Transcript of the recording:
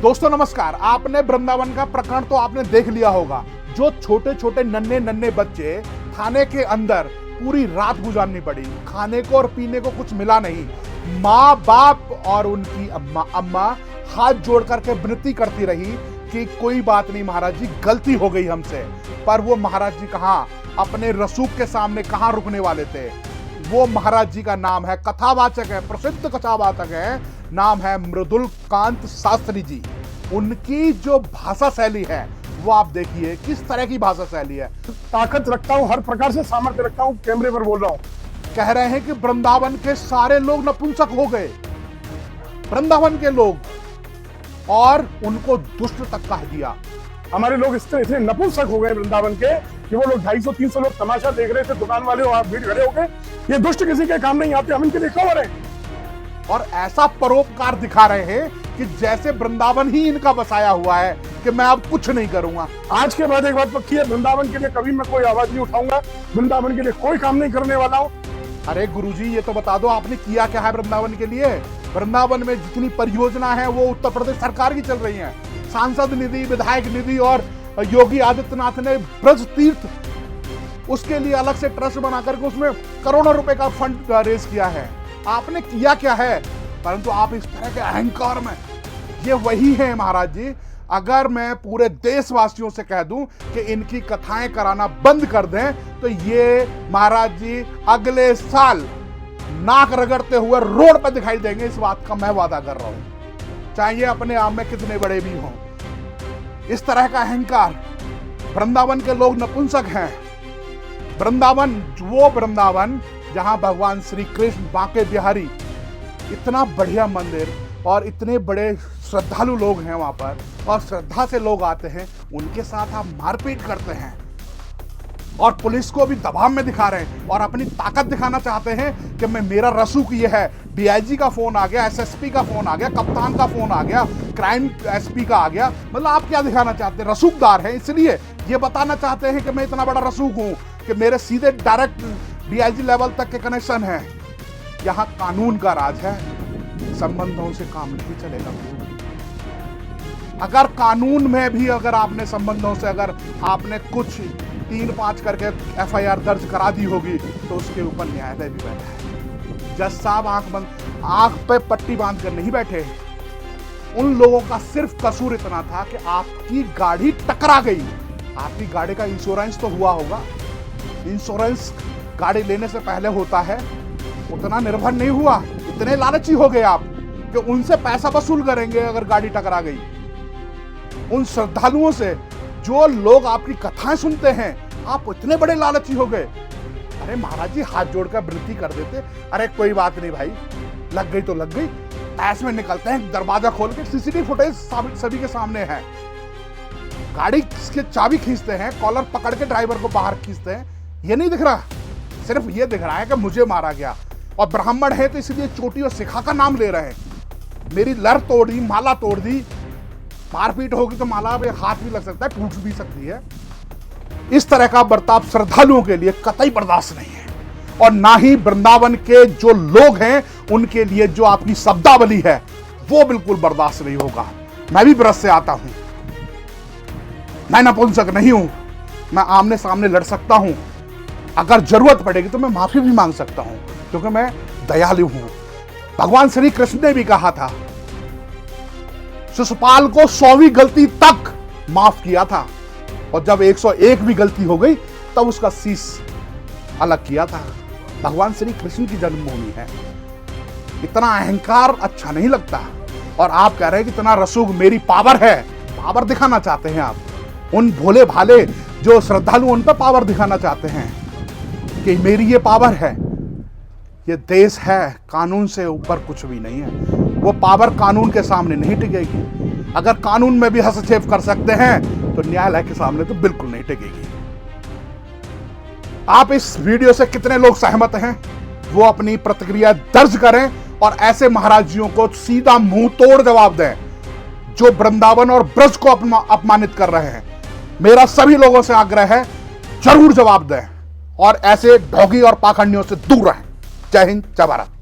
दोस्तों नमस्कार। आपने वृंदावन का प्रकरण तो आपने देख लिया होगा। जो छोटे छोटे नन्हे नन्हे बच्चे थाने के अंदर पूरी रात गुजारनी पड़ी, खाने को और पीने को कुछ मिला नहीं। माँ बाप और उनकी अम्मा हाथ जोड़ करके विनती करती रही कि कोई बात नहीं महाराज जी, गलती हो गई हमसे। पर वो महाराज जी कहाँ, अपने रसूख के सामने कहाँ रुकने वाले थे। वो महाराज जी का नाम है, कथावाचक है, प्रसिद्ध कथावाचक है, नाम है मृदुल कांत शास्त्री जी। उनकी जो भाषा शैली है वो आप देखिए किस तरह की भाषा शैली है। ताकत रखता हूँ, हर प्रकार से सामर्थ्य रखता हूँ, कैमरे पर बोल रहा हूँ। कह रहे हैं कि वृंदावन के सारे लोग नपुंसक हो गए, वृंदावन के लोग, और उनको दुष्ट तक कह दिया। हमारे लोग इतने नपुंसक हो गए वृंदावन के कि वो लोग 250-300 लोग तमाशा देख रहे थे, दुकान वाले और भीड़ खड़े हो गए। ये दुष्ट किसी के काम नहीं आते, हम इनके लिए कवर हैं। और ऐसा परोपकार दिखा रहे हैं कि जैसे वृंदावन ही इनका बसाया हुआ है कि मैं अब कुछ नहीं करूंगा। आज के बाद एक बात पक्की है, वृंदावन के लिए कभी मैं कोई आवाज नहीं उठाऊंगा, वृंदावन के लिए कोई काम नहीं करने वाला हूँ। अरे गुरुजी, ये तो बता दो आपने किया क्या है वृंदावन के लिए। वृंदावन में जितनी परियोजना है वो उत्तर प्रदेश सरकार की चल रही है। सांसद निधि, विधायक निधि, और योगी आदित्यनाथ ने ब्रज तीर्थ उसके लिए अलग से ट्रस्ट बनाकर के उसमें करोड़ों रुपए का फंड रेज किया है। आपने किया क्या है, परंतु आप इस तरह के अहंकार में, ये वही है महाराज जी। अगर मैं पूरे देशवासियों से कह दूं कि इनकी कथाएं कराना बंद कर दें तो ये महाराज जी अगले साल नाक रगड़ते हुए रोड पर दिखाई देंगे। इस बात का मैं वादा कर रहा हूं, चाहे ये अपने आप में कितने बड़े भी हों। इस तरह का अहंकार, वृंदावन के लोग नपुंसक हैं। वृंदावन, वो वृंदावन जहां भगवान श्री कृष्ण, बांके बिहारी, इतना बढ़िया मंदिर और इतने बड़े श्रद्धालु लोग हैं वहां पर, और श्रद्धा से लोग आते हैं, उनके साथ आप मारपीट करते हैं और पुलिस को भी दबाव में दिखा रहे हैं और अपनी ताकत दिखाना चाहते हैं कि मैं, मेरा रसूख ये है। डीआईजी का फोन आ गया, एसएसपी का फोन आ गया, कप्तान का फोन आ गया, क्राइम एसपी का आ गया। मतलब आप क्या दिखाना चाहते हैं? रसूखदार हैं, इसलिए ये बताना चाहते हैं कि मैं इतना बड़ा रसूख हूं कि मेरे सीधे डायरेक्ट डीआईजी लेवल तक के कनेक्शन है। यहां कानून का राज है, संबंधों से काम नहीं चलेगा। अगर कानून में भी अगर आपने संबंधों से अगर आपने कुछ 3-5 करके एफआईआर दर्ज करा दी होगी तो उसके ऊपर न्यायालय भी बैठा है। जज साहब आंख पे पट्टी बांध कर नहीं बैठे। उन लोगों का सिर्फ कसूर इतना था कि आपकी गाड़ी टकरा गई। आपकी गाड़ी का इंश्योरेंस तो हुआ होगा, इंश्योरेंस गाड़ी लेने से पहले होता है, उतना निर्भर नहीं हुआ। इतने लालची हो गए आप कि उनसे पैसा वसूल करेंगे अगर गाड़ी टकरा गई। उन श्रद्धालुओं से, जो लोग आपकी कथाएं सुनते हैं, आप इतने बड़े लालची हो गए। अरे महाराज जी, हाथ जोड़कर विनती कर देते, अरे कोई बात नहीं भाई, लग गई तो लग गई। ऐसे में निकलते हैं, दरवाजा खोल के सीसीटीवी फुटेज सभी के सामने है, गाड़ी की चाबी खींचते हैं, कॉलर पकड़ के ड्राइवर को बाहर खींचते हैं। ये नहीं दिख रहा, सिर्फ ये दिख रहा है कि मुझे मारा गया, और ब्राह्मण है तो इसलिए चोटी और शिखा का नाम ले रहे हैं। मेरी लर तोड़ दी, माला तोड़ दी, मारपीट होगी तो माला पे हाथ भी लग सकता है, टूट भी सकती है। इस तरह का बर्ताव श्रद्धालुओं के लिए कतई बर्दाश्त नहीं है, और ना ही वृंदावन के जो लोग हैं उनके लिए जो आपकी शब्दावली है वो बिल्कुल बर्दाश्त नहीं होगा। मैं भी ब्रज से आता हूं, मैं नपुंसक नहीं हूं, मैं आमने सामने लड़ सकता हूं। अगर जरूरत पड़ेगी तो मैं माफी भी मांग सकता हूं, क्योंकि मैं दयालु हूं। भगवान श्री कृष्ण ने भी कहा था, शिशुपाल को 100वीं गलती तक माफ किया था, और जब 101वीं गलती हो गई तब उसका शीश अलग किया था। भगवान श्री कृष्ण की जन्मभूमि है। इतना अहंकार अच्छा नहीं लगता। और आप कह रहे हैं कि इतना रसूख, मेरी पावर है, पावर दिखाना चाहते हैं आप। उन भोले भाले जो श्रद्धालु, उन पर पावर दिखाना चाहते हैं कि मेरी ये पावर है। ये देश है, कानून से ऊपर कुछ भी नहीं है। वो पावर कानून के सामने नहीं टिकेगी। अगर कानून में भी हस्तक्षेप कर सकते हैं तो न्यायालय के सामने तो बिल्कुल नहीं टिकेगी। आप इस वीडियो से कितने लोग सहमत हैं वो अपनी प्रतिक्रिया दर्ज करें, और ऐसे महाराजियों को सीधा मुंह तोड़ जवाब दें जो वृंदावन और ब्रज को अपमानित कर रहे हैं। मेरा सभी लोगों से आग्रह है, जरूर जवाब दें और ऐसे ढोंगी और पाखंडियों से दूर रहें। जय हिंद, जय भारत।